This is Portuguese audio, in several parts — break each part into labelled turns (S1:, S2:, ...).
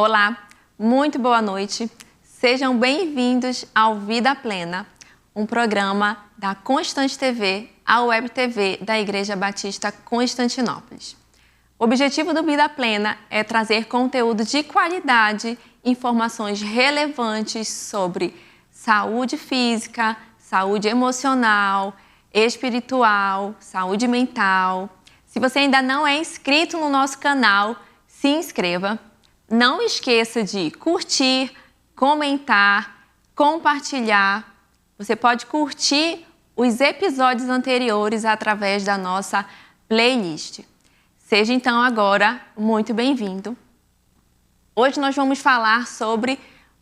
S1: Olá, muito boa noite. Sejam bem-vindos ao Vida Plena, um programa da Constante TV, a Web TV da Igreja Batista Constantinópolis. O objetivo do Vida Plena é trazer conteúdo de qualidade, informações relevantes sobre saúde física, saúde emocional, espiritual, saúde mental. Se você ainda não é inscrito no nosso canal, se inscreva. Não esqueça de curtir, comentar, compartilhar. Você pode curtir os episódios anteriores através da nossa playlist. Seja então agora muito bem-vindo. Hoje nós vamos falar sobre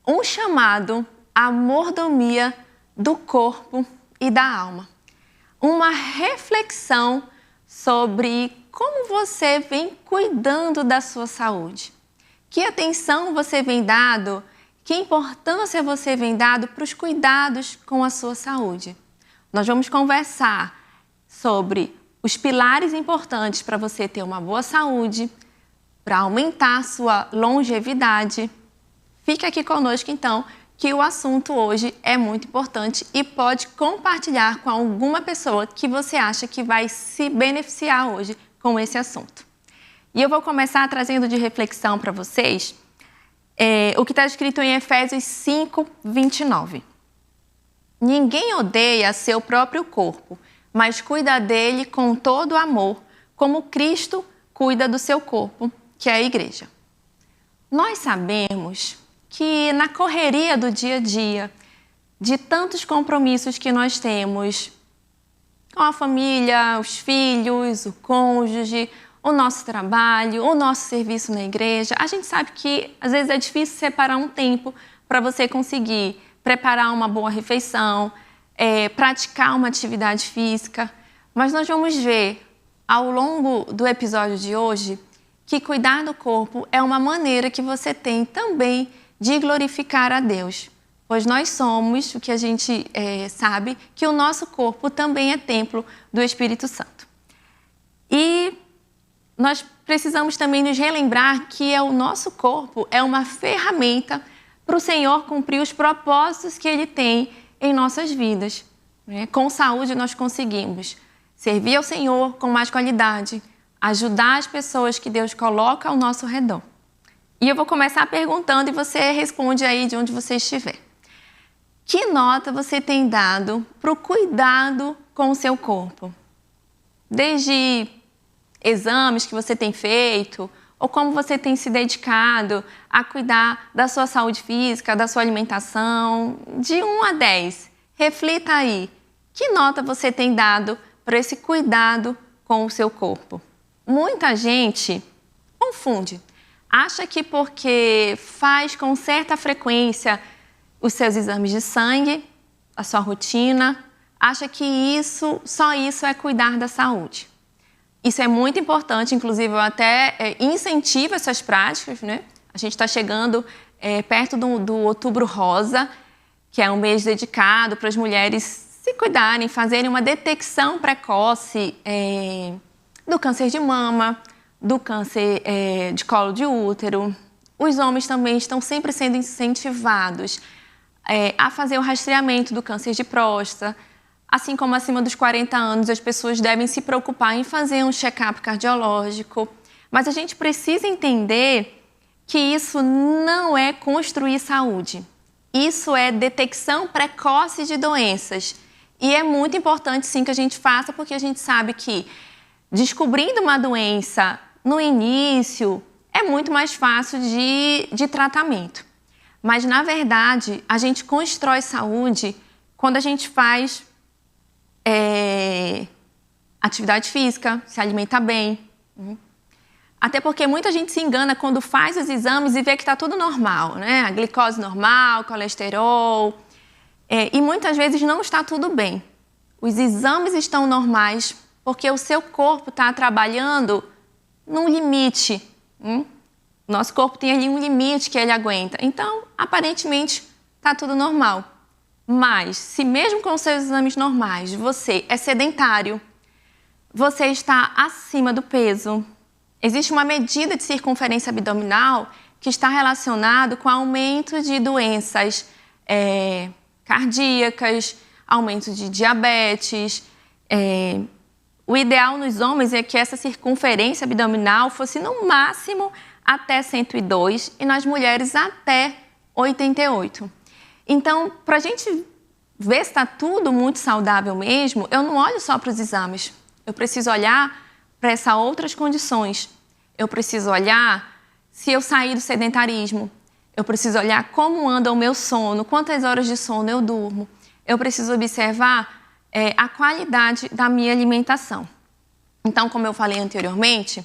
S1: um chamado à mordomia do corpo e da alma. Uma reflexão sobre como você vem cuidando da sua saúde. Que atenção você vem dado, que importância você vem dado para os cuidados com a sua saúde. Nós vamos conversar sobre os pilares importantes para você ter uma boa saúde, para aumentar a sua longevidade. Fique aqui conosco então, que o assunto hoje é muito importante e pode compartilhar com alguma pessoa que você acha que vai se beneficiar hoje com esse assunto. E eu vou começar trazendo de reflexão para vocês o que está escrito em Efésios 5, 29. Ninguém odeia seu próprio corpo, mas cuida dele com todo amor, como Cristo cuida do seu corpo, que é a igreja. Nós sabemos que na correria do dia a dia, de tantos compromissos que nós temos com a família, os filhos, o cônjuge, o nosso trabalho, o nosso serviço na igreja, a gente sabe que às vezes é difícil separar um tempo para você conseguir preparar uma boa refeição, praticar uma atividade física. Mas nós vamos ver ao longo do episódio de hoje que cuidar do corpo é uma maneira que você tem também de glorificar a Deus. Pois nós somos, o que a gente sabe, que o nosso corpo também é templo do Espírito Santo. E nós precisamos também nos relembrar que o nosso corpo é uma ferramenta para o Senhor cumprir os propósitos que Ele tem em nossas vidas. Com saúde nós conseguimos servir ao Senhor com mais qualidade, ajudar as pessoas que Deus coloca ao nosso redor. E eu vou começar perguntando e você responde aí de onde você estiver. Que nota você tem dado para o cuidado com o seu corpo? Desde exames que você tem feito, ou como você tem se dedicado a cuidar da sua saúde física, da sua alimentação, de 1 a 10. Reflita aí, que nota você tem dado para esse cuidado com o seu corpo? Muita gente confunde, acha que porque faz com certa frequência os seus exames de sangue, a sua rotina, acha que só isso é cuidar da saúde. Isso é muito importante, inclusive eu até incentivo essas práticas, né? A gente está chegando perto do Outubro Rosa, que é um mês dedicado para as mulheres se cuidarem, fazerem uma detecção precoce do câncer de mama, do câncer de colo de útero. Os homens também estão sempre sendo incentivados a fazer o rastreamento do câncer de próstata. Assim como acima dos 40 anos, as pessoas devem se preocupar em fazer um check-up cardiológico. Mas a gente precisa entender que isso não é construir saúde. Isso é detecção precoce de doenças. E é muito importante, sim, que a gente faça, porque a gente sabe que descobrindo uma doença no início é muito mais fácil de tratamento. Mas, na verdade, a gente constrói saúde quando a gente faz atividade física, se alimenta bem. Até porque muita gente se engana quando faz os exames e vê que está tudo normal, né? A glicose normal, colesterol. E muitas vezes não está tudo bem. Os exames estão normais porque o seu corpo está trabalhando num limite. Nosso corpo tem ali um limite que ele aguenta. Então, aparentemente, está tudo normal. Mas, se mesmo com os seus exames normais, você é sedentário, você está acima do peso, existe uma medida de circunferência abdominal que está relacionado com aumento de doenças cardíacas, aumento de diabetes. O ideal nos homens é que essa circunferência abdominal fosse no máximo até 102 e nas mulheres até 88. Então, para a gente ver se está tudo muito saudável mesmo, eu não olho só para os exames. Eu preciso olhar para essas outras condições. Eu preciso olhar se eu saí do sedentarismo. Eu preciso olhar como anda o meu sono, quantas horas de sono eu durmo. Eu preciso observar a qualidade da minha alimentação. Então, como eu falei anteriormente,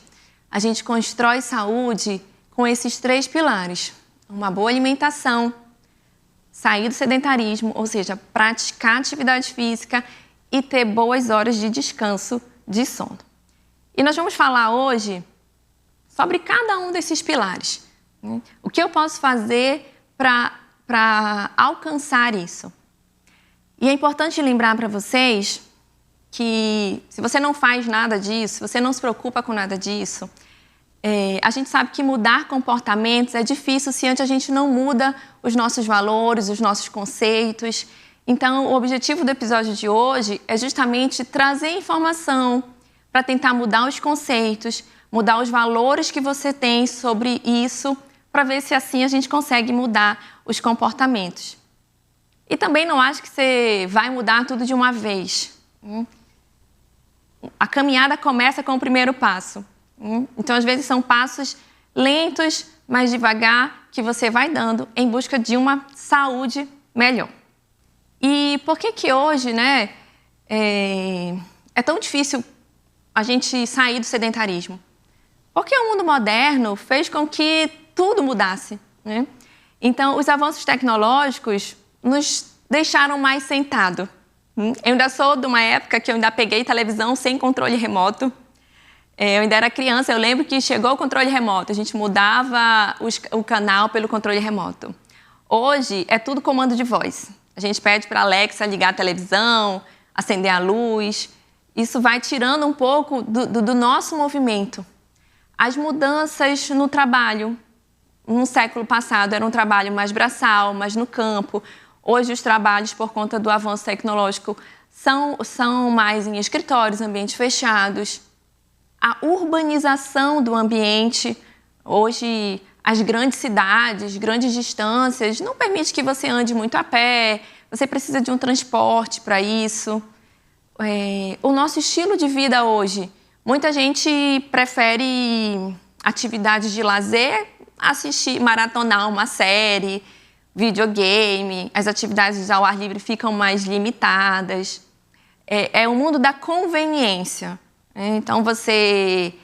S1: a gente constrói saúde com esses 3 pilares. Uma boa alimentação, sair do sedentarismo, ou seja, praticar atividade física e ter boas horas de descanso de sono. E nós vamos falar hoje sobre cada um desses pilares. O que eu posso fazer para alcançar isso? E é importante lembrar para vocês que se você não faz nada disso, se você não se preocupa com nada disso, a gente sabe que mudar comportamentos é difícil se antes a gente não muda os nossos valores, os nossos conceitos. Então, o objetivo do episódio de hoje é justamente trazer informação para tentar mudar os conceitos, mudar os valores que você tem sobre isso, para ver se assim a gente consegue mudar os comportamentos. E também não acho que você vai mudar tudo de uma vez. A caminhada começa com o primeiro passo. Então, às vezes, são passos lentos, mas devagar, que você vai dando em busca de uma saúde melhor. E por que hoje, né, é tão difícil a gente sair do sedentarismo? Porque o mundo moderno fez com que tudo mudasse, né? Então, os avanços tecnológicos nos deixaram mais sentados. Eu ainda sou de uma época que eu ainda peguei televisão sem controle remoto. Eu ainda era criança, eu lembro que chegou o controle remoto, a gente mudava o canal pelo controle remoto. Hoje é tudo comando de voz. A gente pede para a Alexa ligar a televisão, acender a luz. Isso vai tirando um pouco do nosso movimento. As mudanças no trabalho. No século passado era um trabalho mais braçal, mais no campo. Hoje os trabalhos, por conta do avanço tecnológico, são mais em escritórios, ambientes fechados. A urbanização do ambiente, hoje as grandes cidades, grandes distâncias, não permite que você ande muito a pé, você precisa de um transporte para isso. O nosso estilo de vida hoje, muita gente prefere atividades de lazer, assistir, maratonar uma série, videogame, as atividades ao ar livre ficam mais limitadas. É o mundo da conveniência. Então, você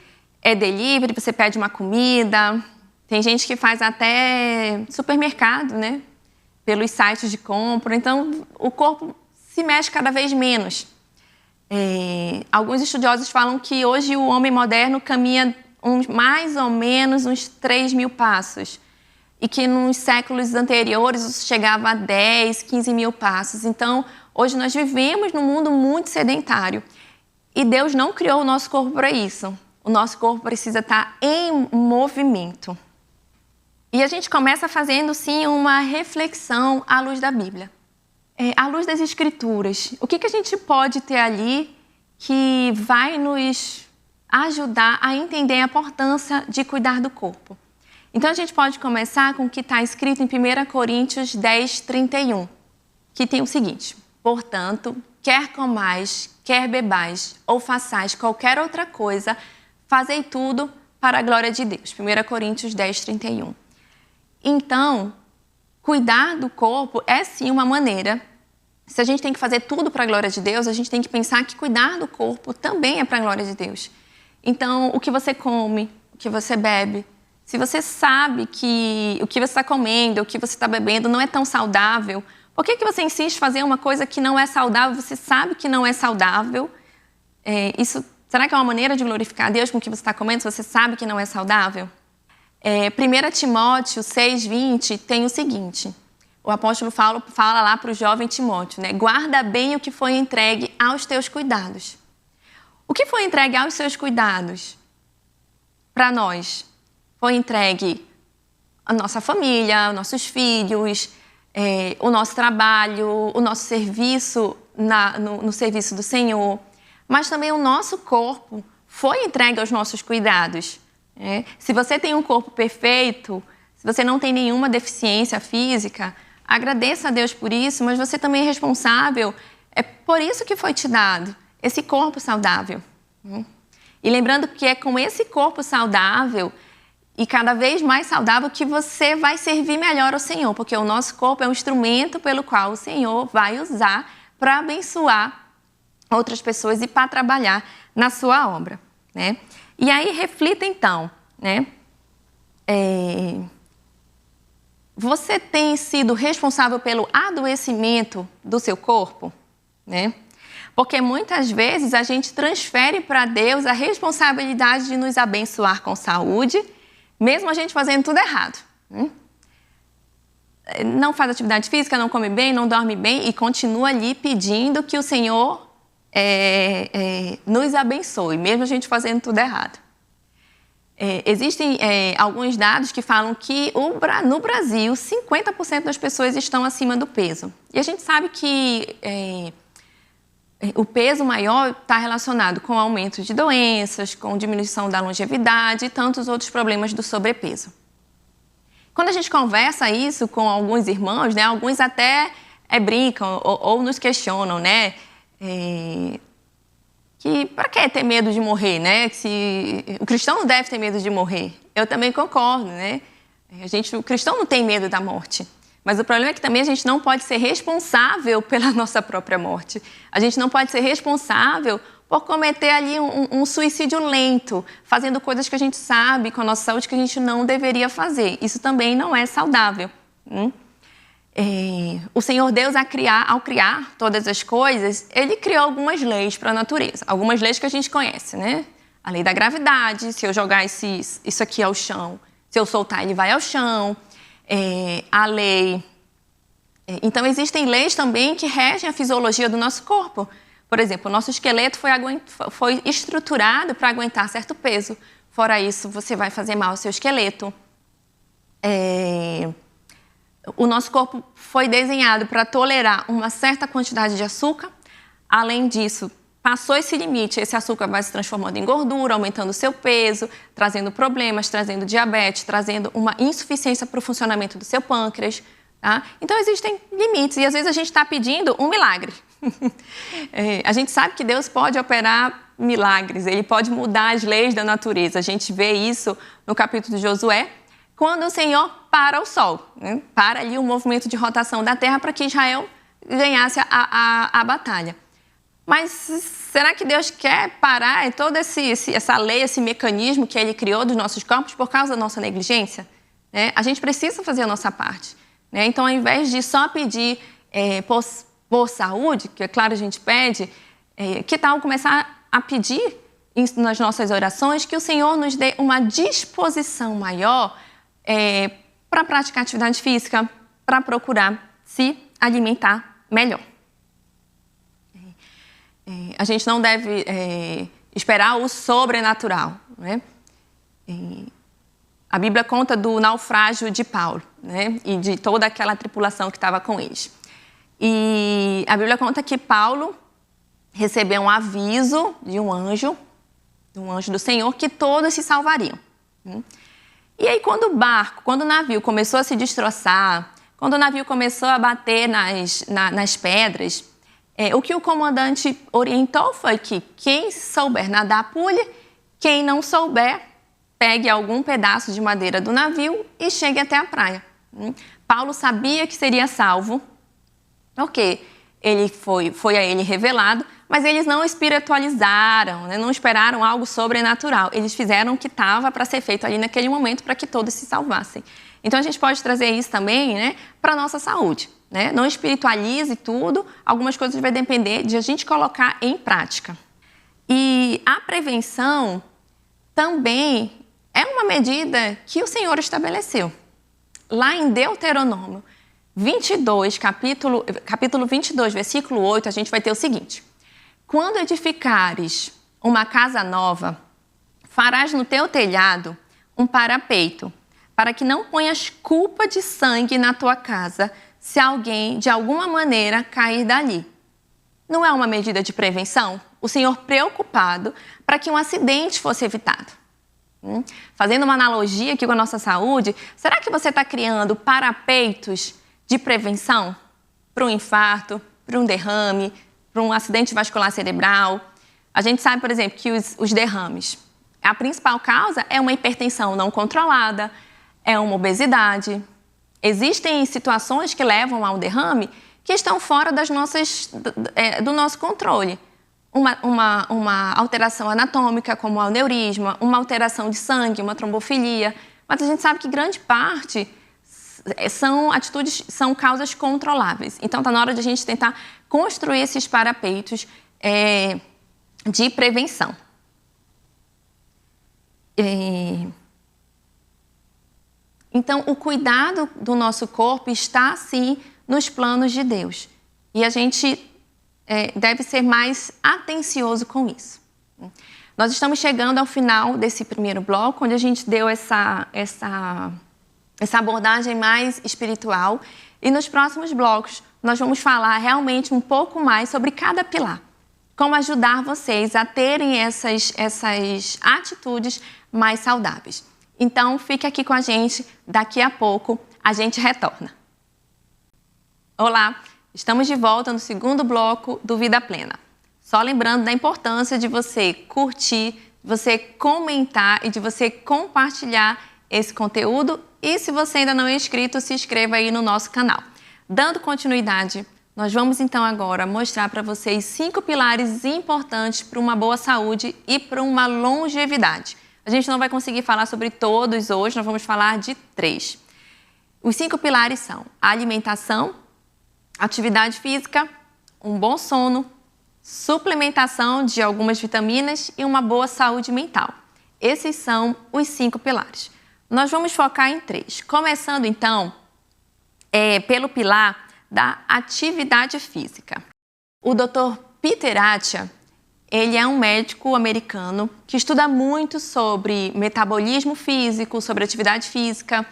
S1: é delivery, você pede uma comida. Tem gente que faz até supermercado, né? Pelos sites de compra. Então, o corpo se mexe cada vez menos. Alguns estudiosos falam que hoje o homem moderno caminha mais ou menos uns 3.000 passos. E que nos séculos anteriores isso chegava a 10, 15 mil passos. Então, hoje nós vivemos num mundo muito sedentário. E Deus não criou o nosso corpo para isso. O nosso corpo precisa estar em movimento. E a gente começa fazendo, sim, uma reflexão à luz da Bíblia. À luz das Escrituras. O que a gente pode ter ali que vai nos ajudar a entender a importância de cuidar do corpo? Então, a gente pode começar com o que está escrito em 1 Coríntios 10, 31, que tem o seguinte: portanto, quer comais, quer bebais ou façais qualquer outra coisa, fazei tudo para a glória de Deus. 1 Coríntios 10, 31. Então, cuidar do corpo é sim uma maneira. Se a gente tem que fazer tudo para a glória de Deus, a gente tem que pensar que cuidar do corpo também é para a glória de Deus. Então, o que você come, o que você bebe, se você sabe que o que você está comendo, o que você está bebendo não é tão saudável, por que você insiste em fazer uma coisa que não é saudável? Você sabe que não é saudável. Será que é uma maneira de glorificar a Deus com o que você está comendo, se você sabe que não é saudável? 1 Timóteo 6,20 tem o seguinte: o apóstolo fala lá para o jovem Timóteo, né? Guarda bem o que foi entregue aos teus cuidados. O que foi entregue aos seus cuidados? Para nós, foi entregue a nossa família, nossos filhos, o nosso trabalho, o nosso serviço no serviço do Senhor, mas também o nosso corpo foi entregue aos nossos cuidados. Se você tem um corpo perfeito, se você não tem nenhuma deficiência física, agradeça a Deus por isso, mas você também é responsável, é por isso que foi te dado esse corpo saudável. E lembrando que é com esse corpo saudável e cada vez mais saudável que você vai servir melhor ao Senhor, porque o nosso corpo é um instrumento pelo qual o Senhor vai usar para abençoar outras pessoas e para trabalhar na sua obra, né? E aí reflita então, né? Você tem sido responsável pelo adoecimento do seu corpo, né? Porque muitas vezes a gente transfere para Deus a responsabilidade de nos abençoar com saúde, mesmo a gente fazendo tudo errado. Não faz atividade física, não come bem, não dorme bem e continua ali pedindo que o Senhor nos abençoe, mesmo a gente fazendo tudo errado. Existem alguns dados que falam que no Brasil 50% das pessoas estão acima do peso. E a gente sabe que o peso maior está relacionado com o aumento de doenças, com diminuição da longevidade e tantos outros problemas do sobrepeso. Quando a gente conversa isso com alguns irmãos, né, alguns até brincam ou nos questionam, né? Que para que ter medo de morrer, né? O cristão não deve ter medo de morrer. Eu também concordo, né? O cristão não tem medo da morte. Mas o problema é que também a gente não pode ser responsável pela nossa própria morte. A gente não pode ser responsável por cometer ali um suicídio lento, fazendo coisas que a gente sabe com a nossa saúde que a gente não deveria fazer. Isso também não é saudável. O Senhor Deus, ao criar todas as coisas, Ele criou algumas leis para a natureza. Algumas leis que a gente conhece, né? A lei da gravidade, se eu jogar isso aqui ao chão, se eu soltar, ele vai ao chão. A lei... Então, existem leis também que regem a fisiologia do nosso corpo. Por exemplo, o nosso esqueleto foi estruturado para aguentar certo peso. Fora isso, você vai fazer mal ao seu esqueleto. O nosso corpo foi desenhado para tolerar uma certa quantidade de açúcar. Além disso, passou esse limite, esse açúcar vai se transformando em gordura, aumentando o seu peso, trazendo problemas, trazendo diabetes, trazendo uma insuficiência para o funcionamento do seu pâncreas. Tá? Então, existem limites e às vezes a gente está pedindo um milagre. A gente sabe que Deus pode operar milagres, Ele pode mudar as leis da natureza. A gente vê isso no capítulo de Josué, quando o Senhor para o sol, né? Para ali o movimento de rotação da terra para que Israel ganhasse a batalha. Mas será que Deus quer parar toda essa lei, esse mecanismo que Ele criou dos nossos corpos por causa da nossa negligência? A gente precisa fazer a nossa parte. Então, ao invés de só pedir por saúde, que é claro a gente pede, que tal começar a pedir nas nossas orações que o Senhor nos dê uma disposição maior para praticar atividade física, para procurar se alimentar melhor. A gente não deve esperar o sobrenatural, né? A Bíblia conta do naufrágio de Paulo, né? E de toda aquela tripulação que estava com eles. E a Bíblia conta que Paulo recebeu um aviso de um anjo do Senhor, que todos se salvariam. E aí, quando o navio começou a se destroçar, quando o navio começou a bater nas pedras, o que o comandante orientou foi que quem souber nadar, pule, quem não souber, pegue algum pedaço de madeira do navio e chegue até a praia. Paulo sabia que seria salvo, porque foi a ele revelado, mas eles não espiritualizaram, né? Não esperaram algo sobrenatural. Eles fizeram o que estava para ser feito ali naquele momento para que todos se salvassem. Então, a gente pode trazer isso também, né, para a nossa saúde. Né? Não espiritualize tudo, algumas coisas vai depender de a gente colocar em prática. E a prevenção também é uma medida que o Senhor estabeleceu. Lá em Deuteronômio 22, capítulo 22, versículo 8, a gente vai ter o seguinte: quando edificares uma casa nova, farás no teu telhado um parapeito, para que não ponhas culpa de sangue na tua casa se alguém, de alguma maneira, cair dali. Não é uma medida de prevenção? O Senhor preocupado para que um acidente fosse evitado. Fazendo uma analogia aqui com a nossa saúde, será que você está criando parapeitos de prevenção para um infarto, para um derrame, para um acidente vascular cerebral? A gente sabe, por exemplo, que os derrames, a principal causa é uma hipertensão não controlada, é uma obesidade. Existem situações que levam ao derrame que estão fora do nosso controle. Uma alteração anatômica, como o aneurisma, uma alteração de sangue, uma trombofilia. Mas a gente sabe que grande parte são causas controláveis. Então, está na hora de a gente tentar construir esses parapeitos de prevenção. Então, o cuidado do nosso corpo está, sim, nos planos de Deus. E a gente deve ser mais atencioso com isso. Nós estamos chegando ao final desse primeiro bloco, onde a gente deu essa abordagem mais espiritual. E nos próximos blocos, nós vamos falar realmente um pouco mais sobre cada pilar. Como ajudar vocês a terem essas atitudes mais saudáveis. Então, fique aqui com a gente, daqui a pouco a gente retorna. Olá, estamos de volta no segundo bloco do Vida Plena. Só lembrando da importância de você curtir, de você comentar e de você compartilhar esse conteúdo. E se você ainda não é inscrito, se inscreva aí no nosso canal. Dando continuidade, nós vamos então agora mostrar para vocês 5 pilares importantes para uma boa saúde e para uma longevidade. A gente não vai conseguir falar sobre todos hoje, nós vamos falar de 3. Os 5 pilares são a alimentação, atividade física, um bom sono, suplementação de algumas vitaminas e uma boa saúde mental. Esses são os 5 pilares. Nós vamos focar em 3. Começando então pelo pilar da atividade física. O Dr. Peter Attia, ele é um médico americano que estuda muito sobre metabolismo físico, sobre atividade física.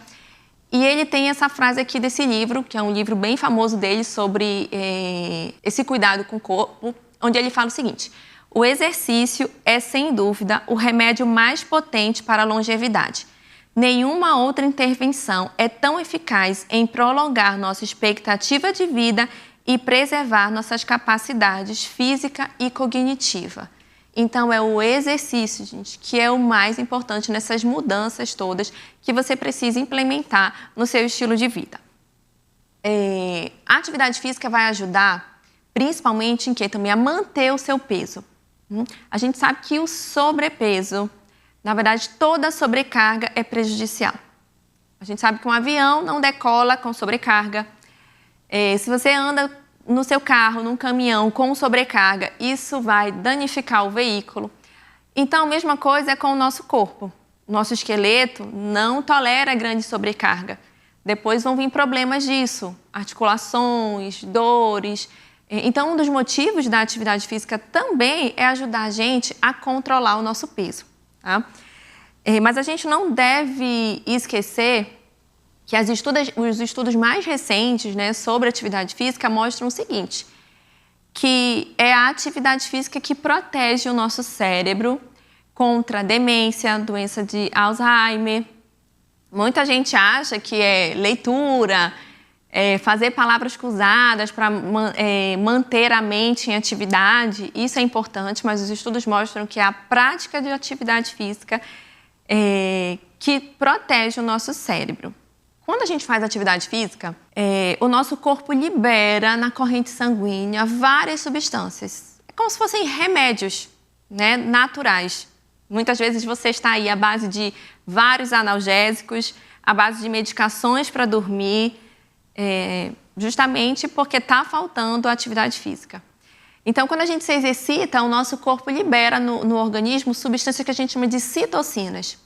S1: E ele tem essa frase aqui desse livro, que é um livro bem famoso dele sobre esse cuidado com o corpo, onde ele fala o seguinte: o exercício é, sem dúvida, o remédio mais potente para a longevidade. Nenhuma outra intervenção é tão eficaz em prolongar nossa expectativa de vida e preservar nossas capacidades física e cognitiva. Então, é o exercício, gente, que é o mais importante nessas mudanças todas que você precisa implementar no seu estilo de vida. A atividade física vai ajudar, principalmente em que também a manter o seu peso. A gente sabe que o sobrepeso, na verdade, toda sobrecarga é prejudicial. A gente sabe que um avião não decola com sobrecarga. Se você anda no seu carro, num caminhão com sobrecarga, isso vai danificar o veículo. Então, a mesma coisa é com o nosso corpo. Nosso esqueleto não tolera grande sobrecarga. Depois vão vir problemas disso, articulações, dores. Então, um dos motivos da atividade física também é ajudar a gente a controlar o nosso peso. Tá? Mas a gente não deve esquecer que os estudos mais recentes, né, sobre atividade física mostram o seguinte, que é a atividade física que protege o nosso cérebro contra demência, doença de Alzheimer. Muita gente acha que é leitura, fazer palavras cruzadas para manter a mente em atividade. Isso é importante, mas os estudos mostram que é a prática de atividade física que protege o nosso cérebro. Quando a gente faz atividade física, o nosso corpo libera na corrente sanguínea várias substâncias. É como se fossem remédios, né, naturais. Muitas vezes você está aí à base de vários analgésicos, à base de medicações para dormir, justamente porque está faltando a atividade física. Então, quando a gente se exercita, o nosso corpo libera no organismo substâncias que a gente chama de citocinas.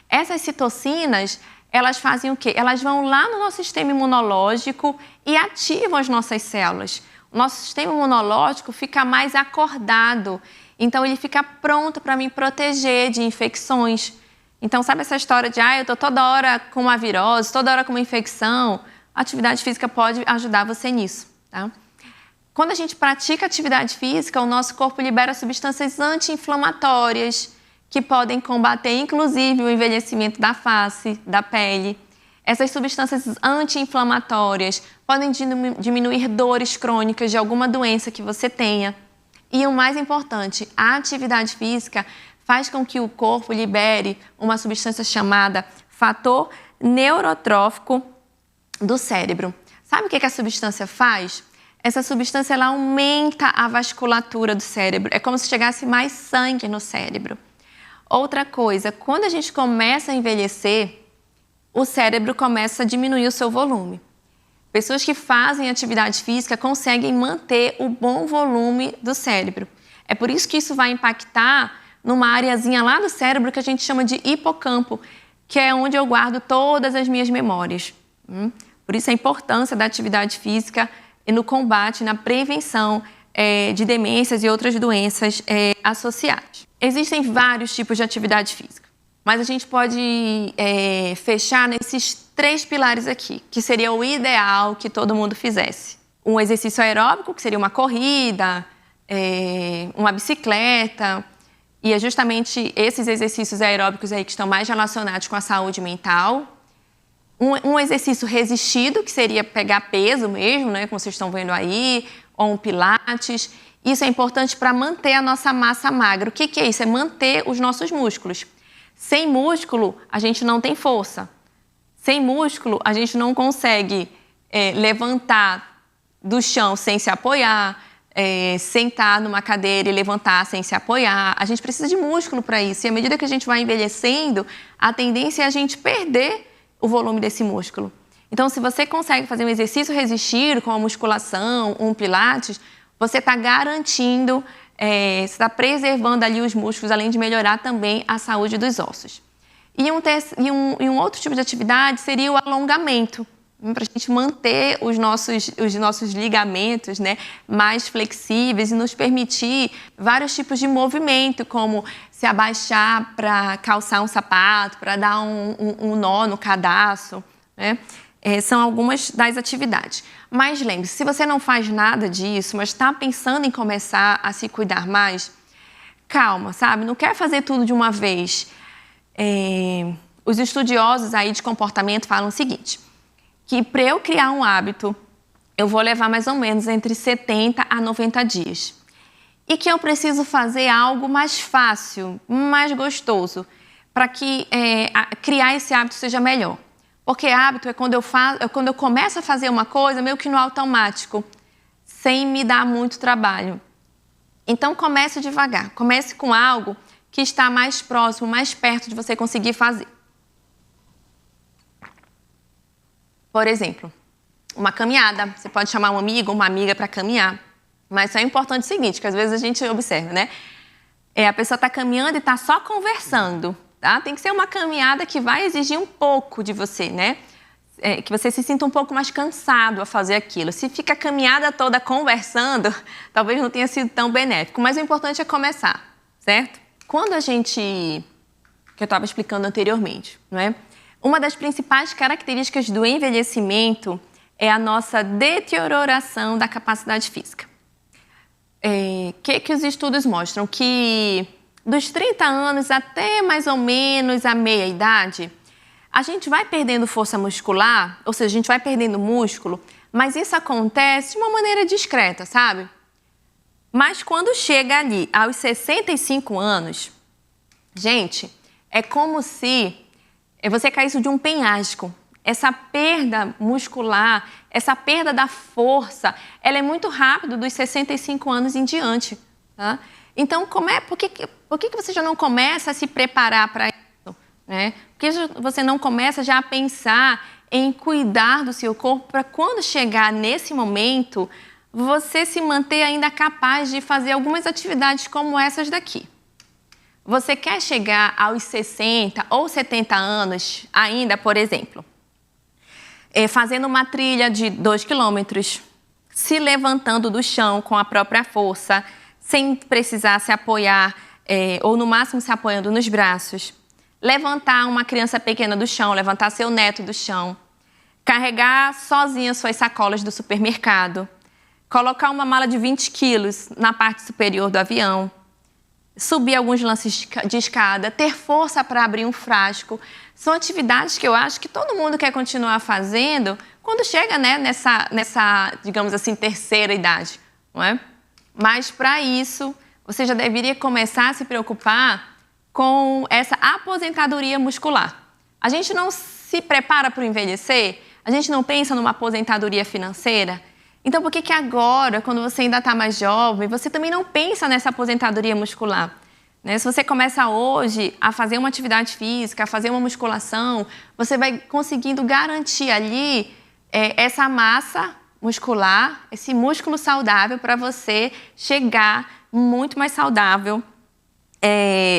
S1: Essas citocinas, elas fazem o quê? Elas vão lá no nosso sistema imunológico e ativam as nossas células. O nosso sistema imunológico fica mais acordado, então ele fica pronto para me proteger de infecções. Então, sabe essa história de, eu tô toda hora com uma virose, toda hora com uma infecção? A atividade física pode ajudar você nisso, tá? Quando a gente pratica atividade física, o nosso corpo libera substâncias anti-inflamatórias que podem combater, inclusive, o envelhecimento da face, da pele. Essas substâncias anti-inflamatórias podem diminuir dores crônicas de alguma doença que você tenha. E o mais importante, a atividade física faz com que o corpo libere uma substância chamada fator neurotrófico do cérebro. Sabe o que a substância faz? Essa substância ela aumenta a vasculatura do cérebro. É como se chegasse mais sangue no cérebro. Outra coisa, quando a gente começa a envelhecer, o cérebro começa a diminuir o seu volume. Pessoas que fazem atividade física conseguem manter o bom volume do cérebro. É por isso que isso vai impactar numa areazinha lá do cérebro que a gente chama de hipocampo, que é onde eu guardo todas as minhas memórias. Por isso a importância da atividade física no combate, na prevenção de demências e outras doenças associadas. Existem vários tipos de atividade física, mas a gente pode fechar nesses 3 pilares aqui, que seria o ideal que todo mundo fizesse. Um exercício aeróbico, que seria uma corrida, uma bicicleta, e é justamente esses exercícios aeróbicos aí que estão mais relacionados com a saúde mental. Um exercício resistido, que seria pegar peso mesmo, né, como vocês estão vendo aí, ou um pilates. Isso é importante para manter a nossa massa magra. O que é isso? É manter os nossos músculos. Sem músculo, a gente não tem força. Sem músculo, a gente não consegue levantar do chão sem se apoiar, sentar numa cadeira e levantar sem se apoiar. A gente precisa de músculo para isso. E à medida que a gente vai envelhecendo, a tendência é a gente perder o volume desse músculo. Então, se você consegue fazer um exercício resistido, com a musculação, um pilates, você está garantindo, você está preservando ali os músculos, além de melhorar também a saúde dos ossos. E um outro tipo de atividade seria o alongamento, para a gente manter os nossos ligamentos, né, mais flexíveis e nos permitir vários tipos de movimento, como se abaixar para calçar um sapato, para dar um nó no cadarço, né? São algumas das atividades. Mas lembre-se, se você não faz nada disso, mas está pensando em começar a se cuidar mais, calma, sabe? Não quer fazer tudo de uma vez. Os estudiosos aí de comportamento falam o seguinte, que para eu criar um hábito, eu vou levar mais ou menos entre 70 a 90 dias. E que eu preciso fazer algo mais fácil, mais gostoso, para que criar esse hábito seja melhor. Porque hábito é quando eu começo a fazer uma coisa meio que no automático, sem me dar muito trabalho. Então comece devagar, comece com algo que está mais próximo, mais perto de você conseguir fazer. Por exemplo, uma caminhada. Você pode chamar um amigo ou uma amiga para caminhar. Mas é importante o seguinte, que às vezes a gente observa, né? A pessoa está caminhando e está só conversando, tá? Tem que ser uma caminhada que vai exigir um pouco de você, né? Que você se sinta um pouco mais cansado a fazer aquilo. Se fica a caminhada toda conversando, talvez não tenha sido tão benéfico. Mas o importante é começar, certo? Quando a gente... que eu estava explicando anteriormente, não é? Uma das principais características do envelhecimento é a nossa deterioração da capacidade física. Que os estudos mostram que dos 30 anos até mais ou menos a meia-idade, a gente vai perdendo força muscular, ou seja, a gente vai perdendo músculo, mas isso acontece de uma maneira discreta, sabe? Mas quando chega ali aos 65 anos, gente, é como se você caísse de um penhasco. Essa perda muscular, essa perda da força, ela é muito rápida dos 65 anos em diante. Tá? Então, por que você já não começa a se preparar para isso? Né? Por que você não começa já a pensar em cuidar do seu corpo para quando chegar nesse momento, você se manter ainda capaz de fazer algumas atividades como essas daqui? Você quer chegar aos 60 ou 70 anos ainda, por exemplo, fazendo uma trilha de 2 quilômetros, se levantando do chão com a própria força, sem precisar se apoiar, ou no máximo se apoiando nos braços. levantar uma criança pequena do chão, levantar seu neto do chão, carregar sozinha suas sacolas do supermercado, colocar uma mala de 20 quilos na parte superior do avião, subir alguns lances de escada, ter força para abrir um frasco. São atividades que eu acho que todo mundo quer continuar fazendo quando chega, né, nessa, digamos assim, terceira idade, não é? Mas, para isso, você já deveria começar a se preocupar com essa aposentadoria muscular. A gente não se prepara para o envelhecer? A gente não pensa numa aposentadoria financeira? Então, por que agora, quando você ainda está mais jovem, você também não pensa nessa aposentadoria muscular? Né? Se você começa hoje a fazer uma atividade física, a fazer uma musculação, você vai conseguindo garantir ali essa massa muscular, esse músculo saudável para você chegar muito mais saudável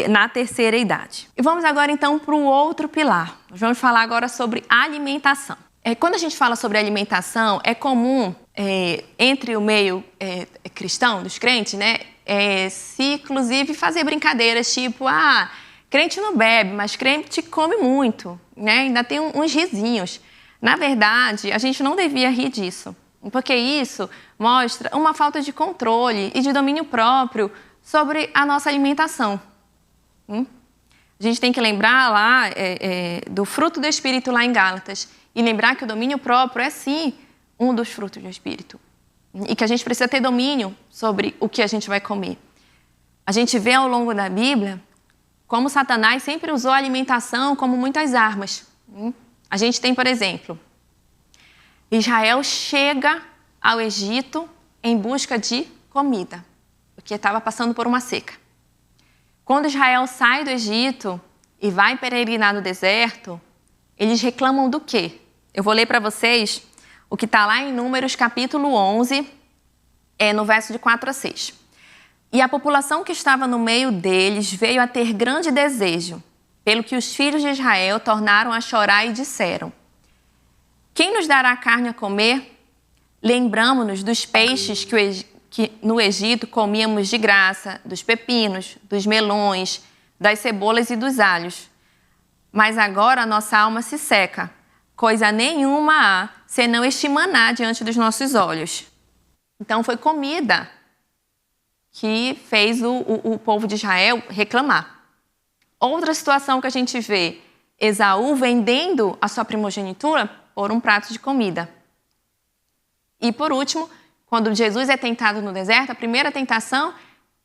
S1: na terceira idade. E vamos agora então para o outro pilar. Nós vamos falar agora sobre alimentação. Quando a gente fala sobre alimentação, é comum entre o meio cristão, dos crentes, né, se inclusive fazer brincadeiras tipo, crente não bebe, mas crente come muito, né? Ainda tem uns risinhos. Na verdade, a gente não devia rir disso, porque isso mostra uma falta de controle e de domínio próprio sobre a nossa alimentação. A gente tem que lembrar lá do fruto do Espírito lá em Gálatas e lembrar que o domínio próprio é sim um dos frutos do Espírito e que a gente precisa ter domínio sobre o que a gente vai comer. A gente vê ao longo da Bíblia como Satanás sempre usou a alimentação como muitas armas. A gente tem, por exemplo, Israel chega ao Egito em busca de comida, porque estava passando por uma seca. Quando Israel sai do Egito e vai peregrinar no deserto, eles reclamam do quê? Eu vou ler para vocês o que está lá em Números capítulo 11, no verso de 4 a 6. E a população que estava no meio deles veio a ter grande desejo, pelo que os filhos de Israel tornaram a chorar e disseram: quem nos dará carne a comer? Lembramo-nos dos peixes que no Egito comíamos de graça, dos pepinos, dos melões, das cebolas e dos alhos. Mas agora a nossa alma se seca, coisa nenhuma há, senão este maná diante dos nossos olhos. Então foi comida que fez o povo de Israel reclamar. Outra situação que a gente vê, Esaú vendendo a sua primogenitura por um prato de comida. E por último, quando Jesus é tentado no deserto, a primeira tentação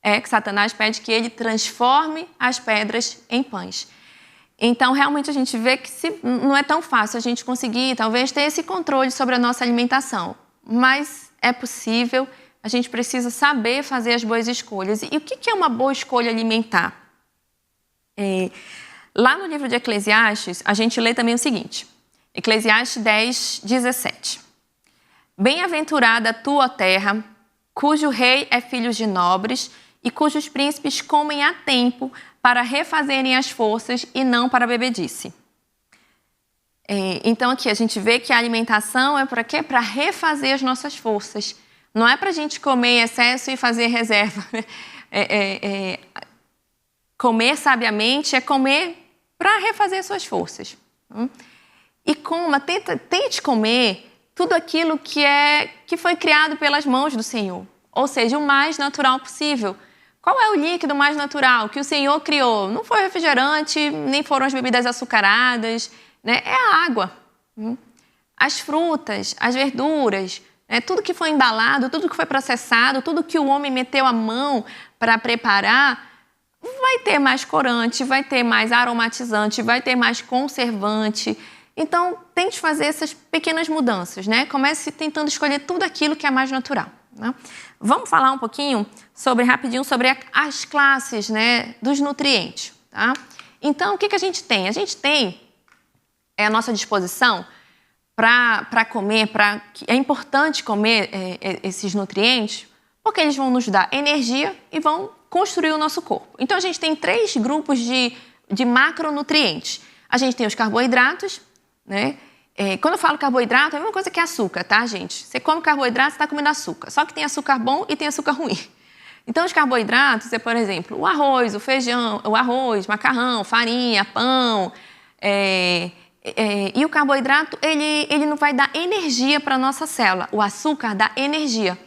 S1: é que Satanás pede que ele transforme as pedras em pães. Então, realmente, a gente vê que não é tão fácil a gente conseguir, talvez, ter esse controle sobre a nossa alimentação. Mas é possível, a gente precisa saber fazer as boas escolhas. E o que é uma boa escolha alimentar? Lá no livro de Eclesiastes, a gente lê também o seguinte, Eclesiastes 10, 17. Bem-aventurada a tua terra, cujo rei é filho de nobres e cujos príncipes comem a tempo para refazerem as forças e não para a bebedice. Então aqui a gente vê que a alimentação é para quê? Para refazer as nossas forças. Não é para a gente comer em excesso e fazer reserva. Comer sabiamente é comer para refazer suas forças. E tente comer tudo aquilo que foi criado pelas mãos do Senhor. Ou seja, o mais natural possível. Qual é o líquido mais natural que o Senhor criou? Não foi refrigerante, nem foram as bebidas açucaradas, né? É a água. As frutas, as verduras, né? Tudo que foi embalado, tudo que foi processado, tudo que o homem meteu a mão para preparar, vai ter mais corante, vai ter mais aromatizante, vai ter mais conservante. Então, tente fazer essas pequenas mudanças, né? Comece tentando escolher tudo aquilo que é mais natural, né? Vamos falar um pouquinho rapidinho sobre as classes, né, dos nutrientes, tá? Então, o que a gente tem? A gente tem à nossa disposição para comer, é importante comer esses nutrientes, porque eles vão nos dar energia e vão construir o nosso corpo. Então, a gente tem 3 grupos de macronutrientes. A gente tem os carboidratos, né? Quando eu falo carboidrato, é a mesma coisa que açúcar, tá, gente? Você come carboidrato, você está comendo açúcar. Só que tem açúcar bom e tem açúcar ruim. Então, os carboidratos é, por exemplo, o arroz, o feijão, o arroz, macarrão, farinha, pão. E o carboidrato, ele não vai dar energia para a nossa célula. O açúcar dá energia.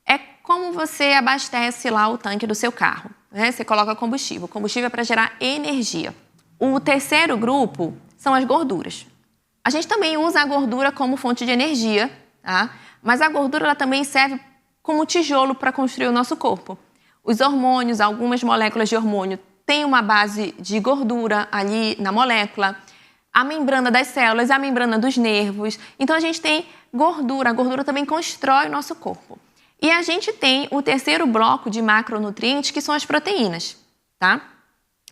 S1: É como você abastece lá o tanque do seu carro, né? Você coloca combustível. O combustível é para gerar energia. O terceiro grupo são as gorduras. A gente também usa a gordura como fonte de energia, tá? Mas a gordura ela também serve como tijolo para construir o nosso corpo. Os hormônios, algumas moléculas de hormônio têm uma base de gordura ali na molécula. A membrana das células, a membrana dos nervos. Então, a gente tem gordura. A gordura também constrói o nosso corpo. E a gente tem o terceiro bloco de macronutrientes, que são as proteínas, tá?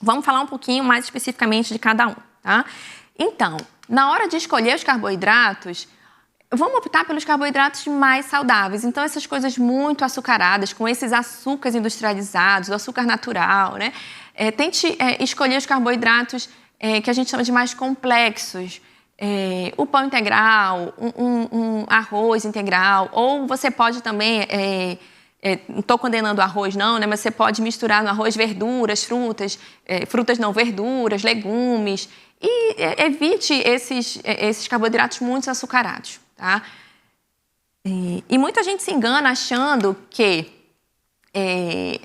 S1: Vamos falar um pouquinho mais especificamente de cada um, tá? Então, na hora de escolher os carboidratos, vamos optar pelos carboidratos mais saudáveis. Então, essas coisas muito açucaradas, com esses açúcares industrializados, o açúcar natural, né? Tente escolher os carboidratos que a gente chama de mais complexos. O pão integral, um arroz integral, ou você pode também, não estou condenando o arroz não, né? Mas você pode misturar no arroz verduras, frutas não, verduras, legumes, e evite esses carboidratos muito açucarados. Tá? E muita gente se engana achando que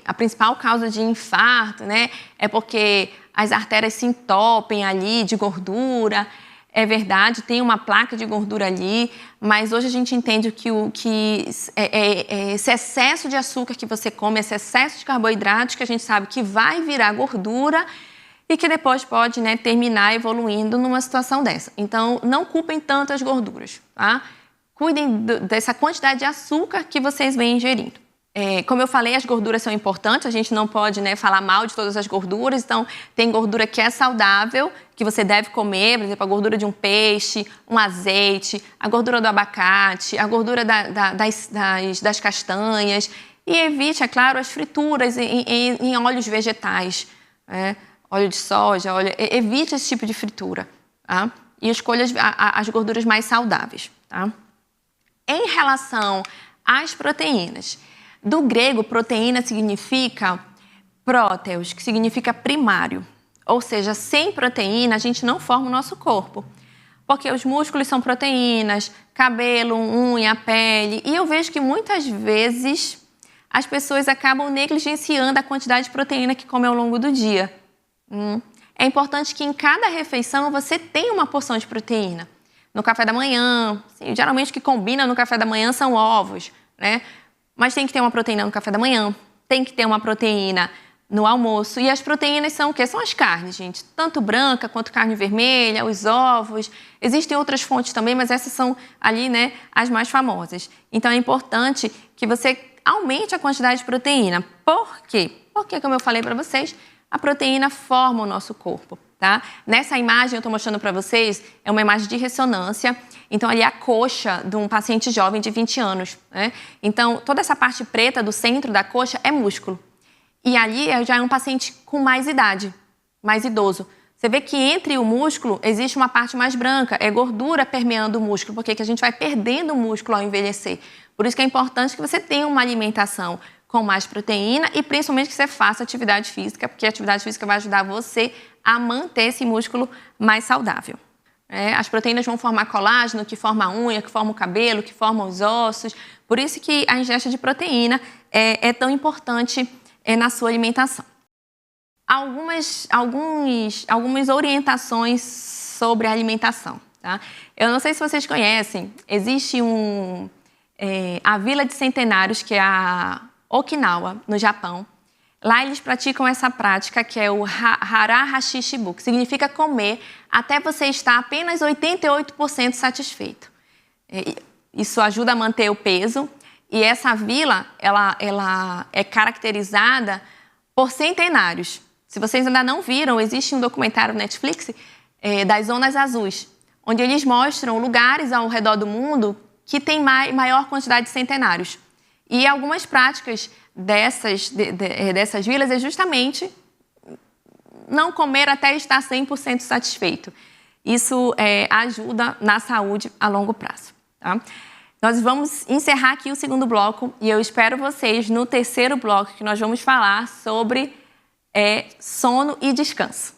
S1: a principal causa de infarto, né, é porque as artérias se entopem ali de gordura. É verdade, tem uma placa de gordura ali, mas hoje a gente entende que esse excesso de açúcar que você come, esse excesso de carboidratos que a gente sabe que vai virar gordura e que depois pode, né, terminar evoluindo numa situação dessa. Então, não culpem tanto as gorduras, tá? Cuidem dessa quantidade de açúcar que vocês vêm ingerindo. Como eu falei, as gorduras são importantes, a gente não pode, né, falar mal de todas as gorduras, então tem gordura que é saudável, que você deve comer, por exemplo, a gordura de um peixe, um azeite, a gordura do abacate, a gordura das castanhas, e evite, é claro, as frituras em óleos vegetais, óleo de soja, evite esse tipo de fritura, tá? E escolha as gorduras mais saudáveis, tá? Em relação às proteínas, do grego, proteína significa próteos, que significa primário. Ou seja, sem proteína a gente não forma o nosso corpo. Porque os músculos são proteínas, cabelo, unha, pele. E eu vejo que muitas vezes as pessoas acabam negligenciando a quantidade de proteína que comem ao longo do dia. É importante que em cada refeição você tenha uma porção de proteína. No café da manhã, geralmente o que combina no café da manhã são ovos, né? Mas tem que ter uma proteína no café da manhã, tem que ter uma proteína no almoço. E as proteínas são o quê? São as carnes, gente. Tanto branca quanto carne vermelha, os ovos. Existem outras fontes também, mas essas são ali, né, as mais famosas. Então é importante que você aumente a quantidade de proteína. Por quê? Porque, como eu falei para vocês, a proteína forma o nosso corpo, tá? Nessa imagem eu estou mostrando para vocês, é uma imagem de ressonância. Então, ali é a coxa de um paciente jovem de 20 anos, né? Então, toda essa parte preta do centro da coxa é músculo. E ali já é um paciente com mais idade, mais idoso. Você vê que entre o músculo existe uma parte mais branca, é gordura permeando o músculo, porque a gente vai perdendo o músculo ao envelhecer. Por isso que é importante que você tenha uma alimentação com mais proteína e principalmente que você faça atividade física, porque a atividade física vai ajudar você a manter esse músculo mais saudável. As proteínas vão formar colágeno, que forma a unha, que forma o cabelo, que forma os ossos. Por isso que a ingesta de proteína é tão importante na sua alimentação. Algumas orientações sobre a alimentação, tá? Eu não sei se vocês conhecem, existe a Vila de Centenários, que é a Okinawa, no Japão. Lá eles praticam essa prática que é o Hara Hashishibu, que significa comer até você estar apenas 88% satisfeito. Isso ajuda a manter o peso. E essa vila, ela é caracterizada por centenários. Se vocês ainda não viram, existe um documentário no Netflix das Zonas Azuis, onde eles mostram lugares ao redor do mundo que tem maior quantidade de centenários. E algumas práticas dessas vilas é justamente não comer até estar 100% satisfeito. Isso ajuda na saúde a longo prazo, tá? Nós vamos encerrar aqui o segundo bloco e eu espero vocês no terceiro bloco, que nós vamos falar sobre sono e descanso.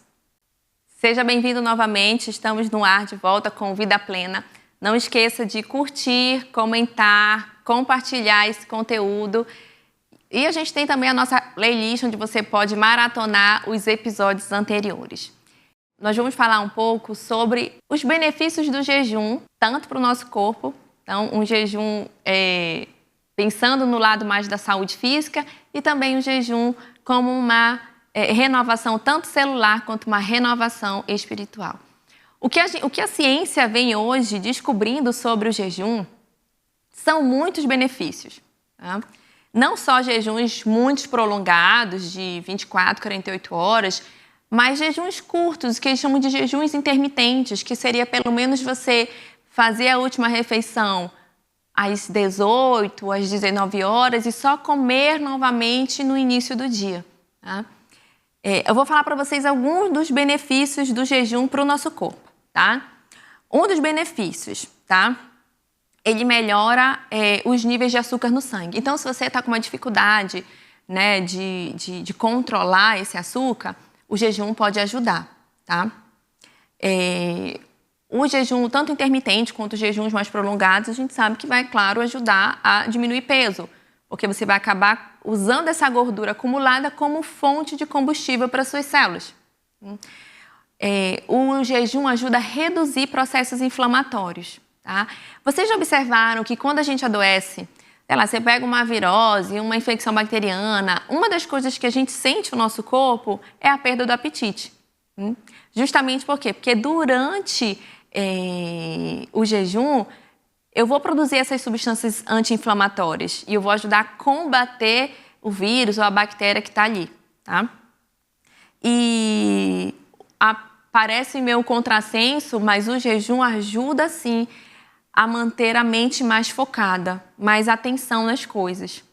S1: Seja bem-vindo novamente, estamos no ar de volta com Vida Plena. Não esqueça de curtir, comentar, compartilhar esse conteúdo. E a gente tem também a nossa playlist, onde você pode maratonar os episódios anteriores. Nós vamos falar um pouco sobre os benefícios do jejum, tanto para o nosso corpo, então um jejum pensando no lado mais da saúde física, e também o jejum como uma renovação tanto celular quanto uma renovação espiritual. O que a ciência vem hoje descobrindo sobre o jejum são muitos benefícios, tá? Não só jejuns muito prolongados, de 24, 48 horas, mas jejuns curtos, que eles chamam de jejuns intermitentes, que seria pelo menos você fazer a última refeição às 18, às 19 horas e só comer novamente no início do dia, tá? Eu vou falar para vocês alguns dos benefícios do jejum para o nosso corpo, tá? Um dos benefícios, tá? Ele melhora os níveis de açúcar no sangue. Então, se você está com uma dificuldade, né, de controlar esse açúcar, o jejum pode ajudar, tá? O jejum, tanto intermitente quanto os jejuns mais prolongados, a gente sabe que vai, claro, ajudar a diminuir peso, porque você vai acabar usando essa gordura acumulada como fonte de combustível para suas células. O jejum ajuda a reduzir processos inflamatórios, tá? Vocês já observaram que quando a gente adoece, sei lá, você pega uma virose, uma infecção bacteriana, uma das coisas que a gente sente no nosso corpo é a perda do apetite. Justamente por quê? Porque durante o jejum, eu vou produzir essas substâncias anti-inflamatórias e eu vou ajudar a combater o vírus ou a bactéria que está ali, tá? E parece meio contrassenso, mas o jejum ajuda, sim, a manter a mente mais focada, mais atenção nas coisas.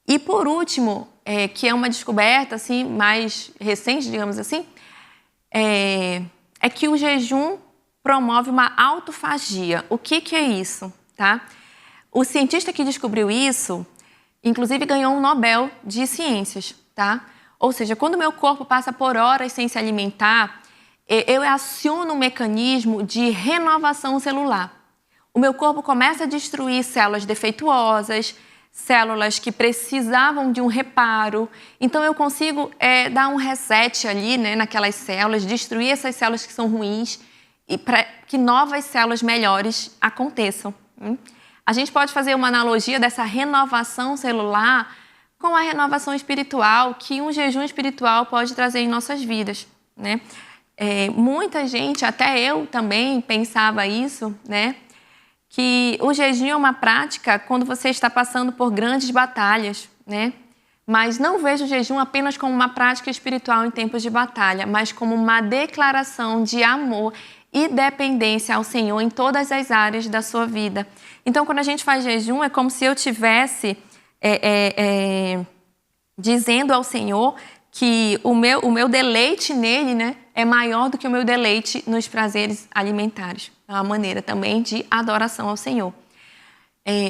S1: E por último, que é uma descoberta assim, mais recente, digamos assim, é que o jejum promove uma autofagia. O que é isso, tá? O cientista que descobriu isso, inclusive ganhou um Nobel de Ciências, tá? Ou seja, quando o meu corpo passa por horas sem se alimentar, eu aciono um mecanismo de renovação celular. O meu corpo começa a destruir células defeituosas, células que precisavam de um reparo. Então, eu consigo dar um reset ali, né, naquelas células, destruir essas células que são ruins e para que novas células melhores aconteçam. A gente pode fazer uma analogia dessa renovação celular com a renovação espiritual que um jejum espiritual pode trazer em nossas vidas, né? Muita gente, até eu também pensava isso, né? Que o jejum é uma prática quando você está passando por grandes batalhas, né? Mas não vejo o jejum apenas como uma prática espiritual em tempos de batalha, mas como uma declaração de amor e dependência ao Senhor em todas as áreas da sua vida. Então, quando a gente faz jejum, é como se eu tivesse dizendo ao Senhor que o meu deleite nele, né, é maior do que o meu deleite nos prazeres alimentares. É uma maneira também de adoração ao Senhor.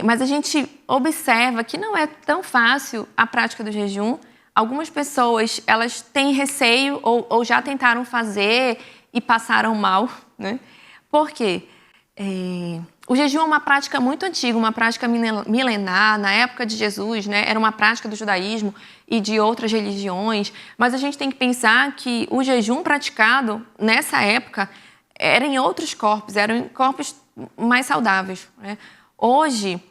S1: Mas a gente observa que não é tão fácil a prática do jejum. Algumas pessoas, elas têm receio ou já tentaram fazer e passaram mal, né? Por quê? O jejum é uma prática muito antiga, uma prática milenar. Na época de Jesus, né, era uma prática do judaísmo e de outras religiões. Mas a gente tem que pensar que o jejum praticado nessa época era em outros corpos, eram em corpos mais saudáveis, né? Hoje,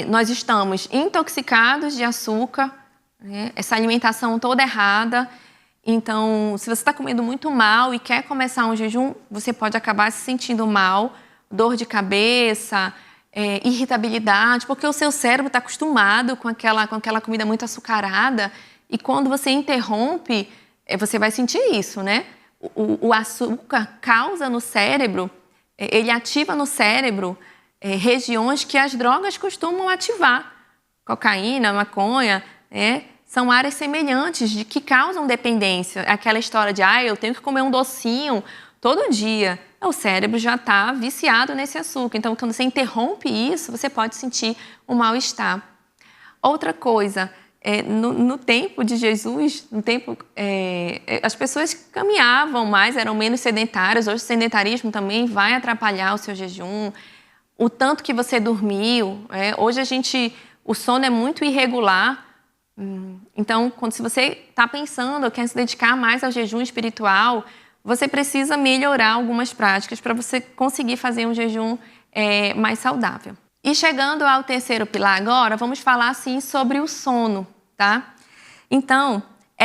S1: nós estamos intoxicados de açúcar, né? Essa alimentação toda errada. Então, se você está comendo muito mal e quer começar um jejum, você pode acabar se sentindo mal, dor de cabeça, irritabilidade, porque o seu cérebro está acostumado com aquela comida muito açucarada e quando você interrompe, você vai sentir isso, né? O açúcar causa no cérebro, ele ativa no cérebro regiões que as drogas costumam ativar. Cocaína, maconha, são áreas semelhantes que causam dependência. Aquela história de, eu tenho que comer um docinho todo dia. o cérebro já está viciado nesse açúcar. Então, quando você interrompe isso, você pode sentir um mal-estar. Outra coisa, no tempo de Jesus, as pessoas caminhavam mais, eram menos sedentárias. Hoje o sedentarismo também vai atrapalhar o seu jejum, o tanto que você dormiu. Hoje o sono é muito irregular. Então, se você está pensando, quer se dedicar mais ao jejum espiritual, você precisa melhorar algumas práticas para você conseguir fazer um jejum mais saudável. E chegando ao terceiro pilar agora, vamos falar assim sobre o sono, tá? Então,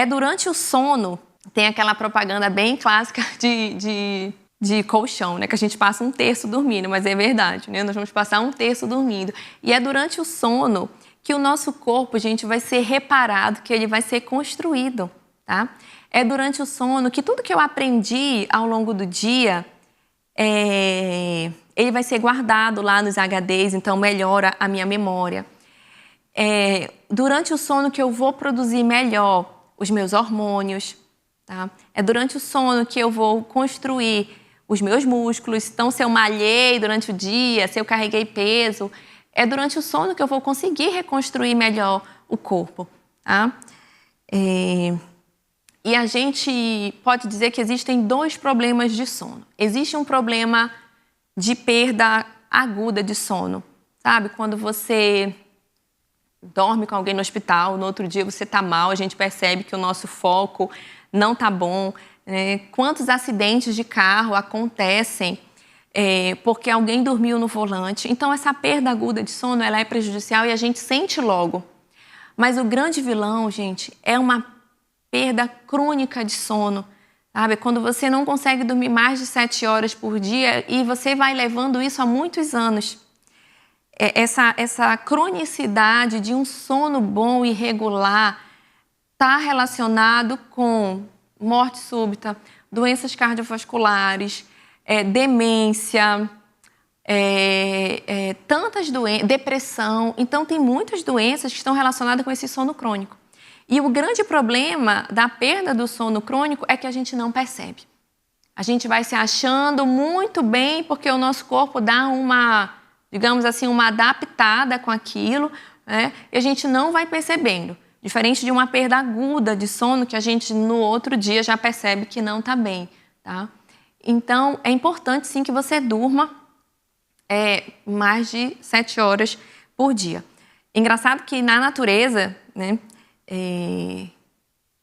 S1: durante o sono, tem aquela propaganda bem clássica de colchão, né? Que a gente passa um terço dormindo, mas é verdade, né? Nós vamos passar um terço dormindo. E é durante o sono que o nosso corpo, gente, vai ser reparado, que ele vai ser construído, tá? É durante o sono que tudo que eu aprendi ao longo do dia, ele vai ser guardado lá nos HDs, então melhora a minha memória. Durante o sono que eu vou produzir melhor os meus hormônios, tá? É durante o sono que eu vou construir os meus músculos. Então, se eu malhei durante o dia, se eu carreguei peso, é durante o sono que eu vou conseguir reconstruir melhor o corpo, tá? E a gente pode dizer que existem dois problemas de sono. Existe um problema de perda aguda de sono, sabe? Quando você dorme com alguém no hospital, no outro dia você está mal, a gente percebe que o nosso foco não está bom. Quantos acidentes de carro acontecem porque alguém dormiu no volante? Então, essa perda aguda de sono, ela é prejudicial e a gente sente logo. Mas o grande vilão, gente, é uma perda crônica de sono, sabe? Quando você não consegue dormir mais de 7 horas por dia e você vai levando isso há muitos anos. Essa cronicidade de um sono bom e regular está relacionado com morte súbita, doenças cardiovasculares, demência, tantas doenças, depressão. Então, tem muitas doenças que estão relacionadas com esse sono crônico. E o grande problema da perda do sono crônico é que a gente não percebe. A gente vai se achando muito bem porque o nosso corpo dá digamos assim, uma adaptada com aquilo, né? E a gente não vai percebendo. Diferente de uma perda aguda de sono que a gente no outro dia já percebe que não está bem, tá? Então, é importante sim que você durma mais de 7 horas por dia. Engraçado que na natureza, né,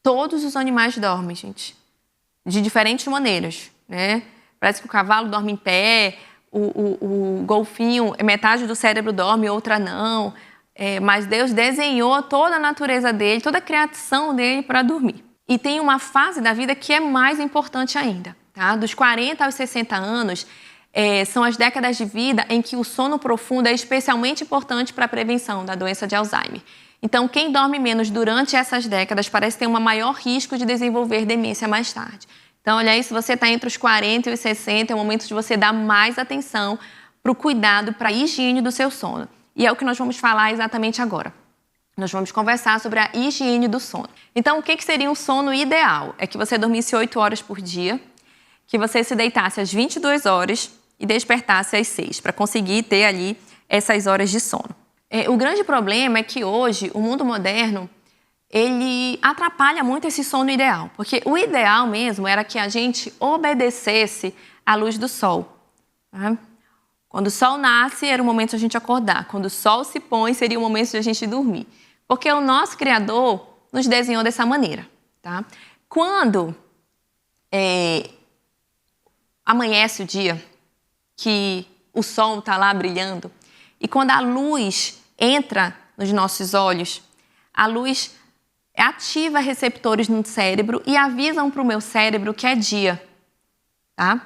S1: todos os animais dormem, gente, de diferentes maneiras, né? Parece que o cavalo dorme em pé, o golfinho, metade do cérebro dorme, outra não. Mas Deus desenhou toda a natureza dele, toda a criação dele para dormir. E tem uma fase da vida que é mais importante ainda, tá? Dos 40 aos 60 anos, são as décadas de vida em que o sono profundo é especialmente importante para a prevenção da doença de Alzheimer. Então, quem dorme menos durante essas décadas parece ter um maior risco de desenvolver demência mais tarde. Então, olha aí, se você está entre os 40 e os 60, é o momento de você dar mais atenção para o cuidado, para a higiene do seu sono. E é o que nós vamos falar exatamente agora. Nós vamos conversar sobre a higiene do sono. Então, o que seria um sono ideal? É que você dormisse 8 horas por dia, que você se deitasse às 22 horas e despertasse às 6, para conseguir ter ali essas horas de sono. O grande problema é que hoje, o mundo moderno, ele atrapalha muito esse sono ideal. Porque o ideal mesmo era que a gente obedecesse à luz do sol. Tá? Quando o sol nasce, era o momento de a gente acordar. Quando o sol se põe, seria o momento de a gente dormir. Porque o nosso Criador nos desenhou dessa maneira. Tá? Quando amanhece o dia, que o sol está lá brilhando, e quando a luz entra nos nossos olhos, a luz ativa receptores no cérebro e avisam para o meu cérebro que é dia, tá?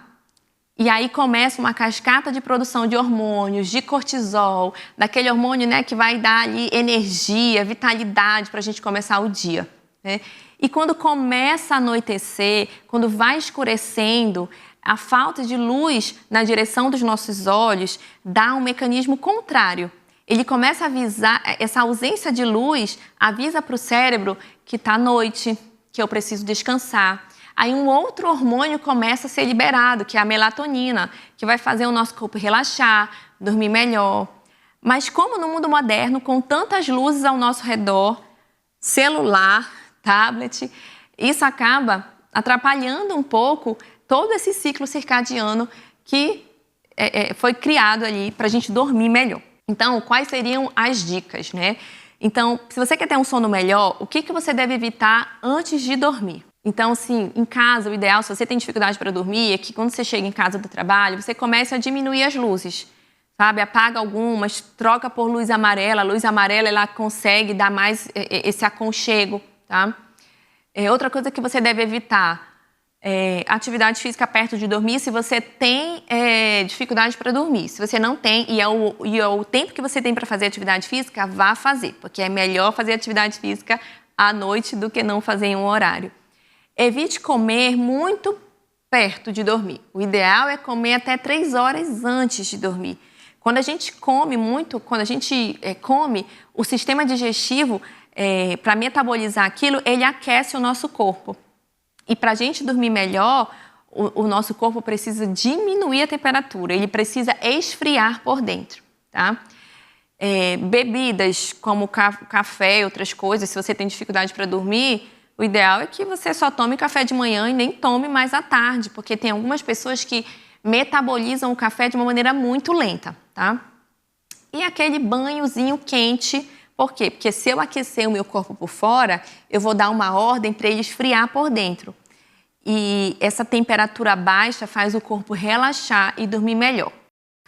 S1: E aí começa uma cascata de produção de hormônios, de cortisol, daquele hormônio, né, que vai dar ali energia, vitalidade para a gente começar o dia, né? E quando começa a anoitecer, quando vai escurecendo, a falta de luz na direção dos nossos olhos dá um mecanismo contrário. Ele começa a avisar, essa ausência de luz avisa para o cérebro que está noite, que eu preciso descansar. Aí um outro hormônio começa a ser liberado, que é a melatonina, que vai fazer o nosso corpo relaxar, dormir melhor. Mas como no mundo moderno, com tantas luzes ao nosso redor, celular, tablet, isso acaba atrapalhando um pouco todo esse ciclo circadiano que foi criado ali para a gente dormir melhor. Então, quais seriam as dicas, né? Então, se você quer ter um sono melhor, o que você deve evitar antes de dormir? Então, assim, em casa, o ideal, se você tem dificuldade para dormir, é que quando você chega em casa do trabalho, você comece a diminuir as luzes, sabe? Apaga algumas, troca por luz amarela. A luz amarela, ela consegue dar mais esse aconchego, tá? Outra coisa que você deve evitar atividade física perto de dormir, se você tem dificuldade para dormir. Se você não tem, e é o tempo que você tem para fazer atividade física, vá fazer, porque é melhor fazer atividade física à noite do que não fazer em um horário. Evite comer muito perto de dormir. O ideal é comer até 3 horas antes de dormir. Quando a gente come muito, o sistema digestivo, para metabolizar aquilo, ele aquece o nosso corpo. E para a gente dormir melhor, o nosso corpo precisa diminuir a temperatura, ele precisa esfriar por dentro, tá? Bebidas como café e outras coisas, se você tem dificuldade para dormir, o ideal é que você só tome café de manhã e nem tome mais à tarde, porque tem algumas pessoas que metabolizam o café de uma maneira muito lenta, tá? E aquele banhozinho quente, por quê? Porque se eu aquecer o meu corpo por fora, eu vou dar uma ordem para ele esfriar por dentro. E essa temperatura baixa faz o corpo relaxar e dormir melhor.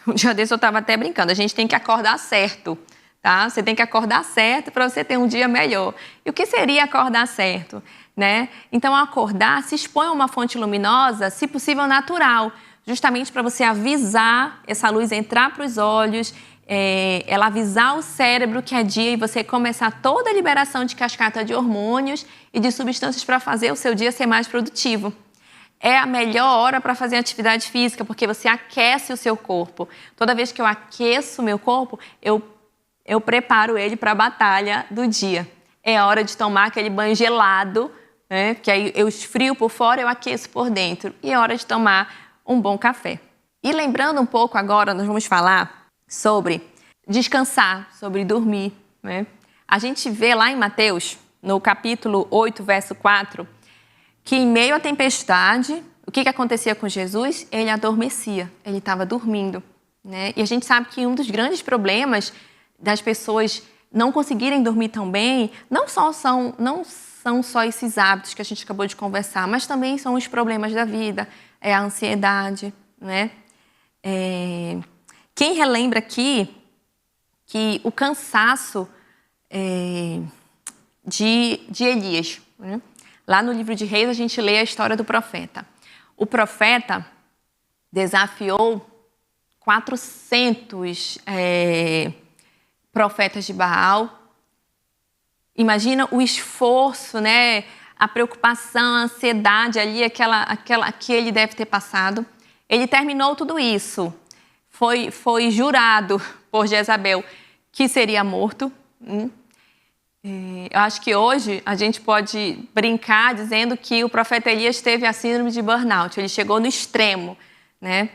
S1: Um dia desse eu estava até brincando, a gente tem que acordar certo, tá? Você tem que acordar certo para você ter um dia melhor. E o que seria acordar certo, né? Então, acordar, se expõe a uma fonte luminosa, se possível natural, justamente para você avisar essa luz entrar para os olhos, ela avisar o cérebro que é dia e você começar toda a liberação de cascata de hormônios e de substâncias para fazer o seu dia ser mais produtivo. É a melhor hora para fazer atividade física, porque você aquece o seu corpo. Toda vez que eu aqueço o meu corpo, eu preparo ele para a batalha do dia. É a hora de tomar aquele banho gelado, né? Porque aí eu esfrio por fora, eu aqueço por dentro. E é hora de tomar um bom café. E lembrando um pouco agora, nós vamos falar sobre descansar, sobre dormir, né? A gente vê lá em Mateus, no capítulo 8, verso 4, que em meio à tempestade, o que acontecia com Jesus? Ele adormecia, ele estava dormindo, né? E a gente sabe que um dos grandes problemas das pessoas não conseguirem dormir tão bem, não são só esses hábitos que a gente acabou de conversar, mas também são os problemas da vida, a ansiedade, né? Quem relembra aqui que o cansaço de Elias, né? Lá no livro de Reis a gente lê a história do profeta. O profeta desafiou 400 profetas de Baal. Imagina o esforço, né? A preocupação, a ansiedade ali, aquela que ele deve ter passado. Ele terminou tudo isso. Foi jurado por Jezabel que seria morto. Eu acho que hoje a gente pode brincar dizendo que o profeta Elias teve a síndrome de burnout. Ele chegou no extremo, né?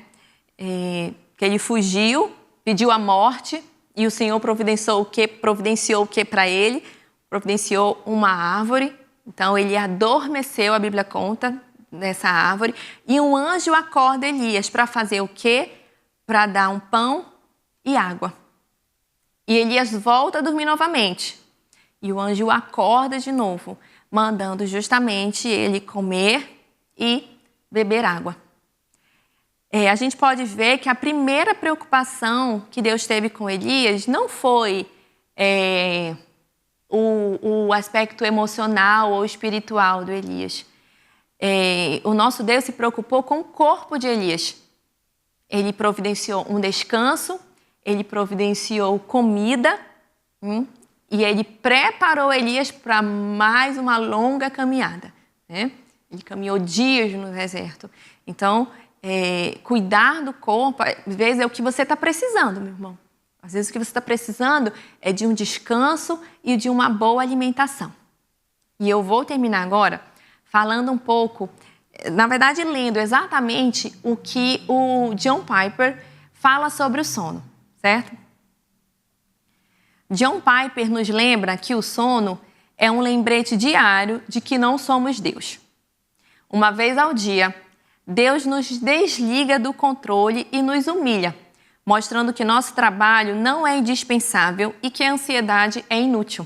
S1: Que ele fugiu, pediu a morte e o Senhor providenciou o que para ele? Providenciou uma árvore. Então ele adormeceu, a Bíblia conta, nessa árvore. E um anjo acorda Elias para fazer o quê? Para dar um pão e água. E Elias volta a dormir novamente. E o anjo acorda de novo, mandando justamente ele comer e beber água. A gente pode ver que a primeira preocupação que Deus teve com Elias não foi o aspecto emocional ou espiritual do Elias. O nosso Deus se preocupou com o corpo de Elias. Ele providenciou um descanso, ele providenciou comida, e ele preparou Elias para mais uma longa caminhada, né? Ele caminhou dias no deserto. Então, cuidar do corpo, às vezes é o que você está precisando, meu irmão. Às vezes o que você está precisando é de um descanso e de uma boa alimentação. E eu vou terminar agora falando um pouco na verdade, lendo exatamente o que o John Piper fala sobre o sono, certo? John Piper nos lembra que o sono é um lembrete diário de que não somos Deus. Uma vez ao dia, Deus nos desliga do controle e nos humilha, mostrando que nosso trabalho não é indispensável e que a ansiedade é inútil.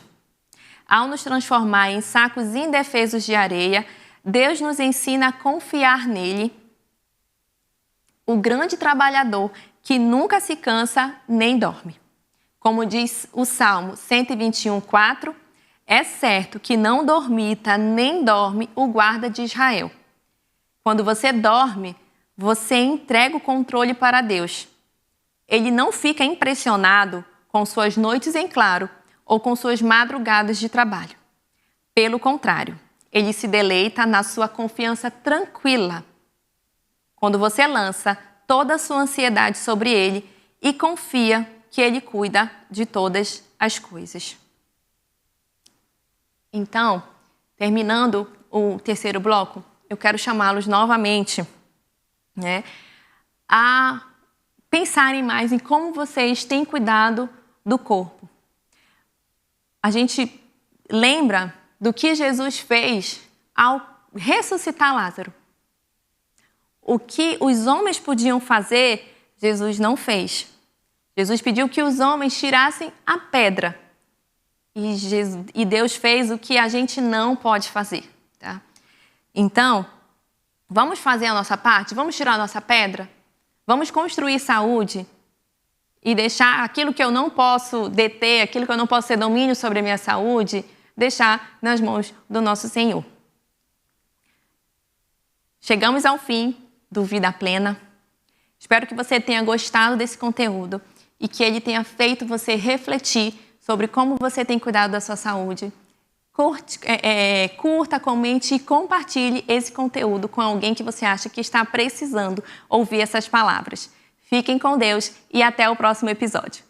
S1: Ao nos transformar em sacos indefesos de areia, Deus nos ensina a confiar nele, o grande trabalhador que nunca se cansa nem dorme. Como diz o Salmo 121:4, é certo que não dormita nem dorme o guarda de Israel. Quando você dorme, você entrega o controle para Deus. Ele não fica impressionado com suas noites em claro ou com suas madrugadas de trabalho. Pelo contrário, ele se deleita na sua confiança tranquila. Quando você lança toda a sua ansiedade sobre ele e confia que ele cuida de todas as coisas. Então, terminando o terceiro bloco, eu quero chamá-los novamente, a pensarem mais em como vocês têm cuidado do corpo. A gente lembra do que Jesus fez ao ressuscitar Lázaro. O que os homens podiam fazer, Jesus não fez. Jesus pediu que os homens tirassem a pedra. E Deus fez o que a gente não pode fazer. Tá? Então, vamos fazer a nossa parte? Vamos tirar a nossa pedra? Vamos construir saúde e deixar aquilo que eu não posso deter, aquilo que eu não posso ter domínio sobre a minha saúde, deixar nas mãos do nosso Senhor. Chegamos ao fim do Vida Plena. Espero que você tenha gostado desse conteúdo e que ele tenha feito você refletir sobre como você tem cuidado da sua saúde. Curta, comente e compartilhe esse conteúdo com alguém que você acha que está precisando ouvir essas palavras. Fiquem com Deus e até o próximo episódio.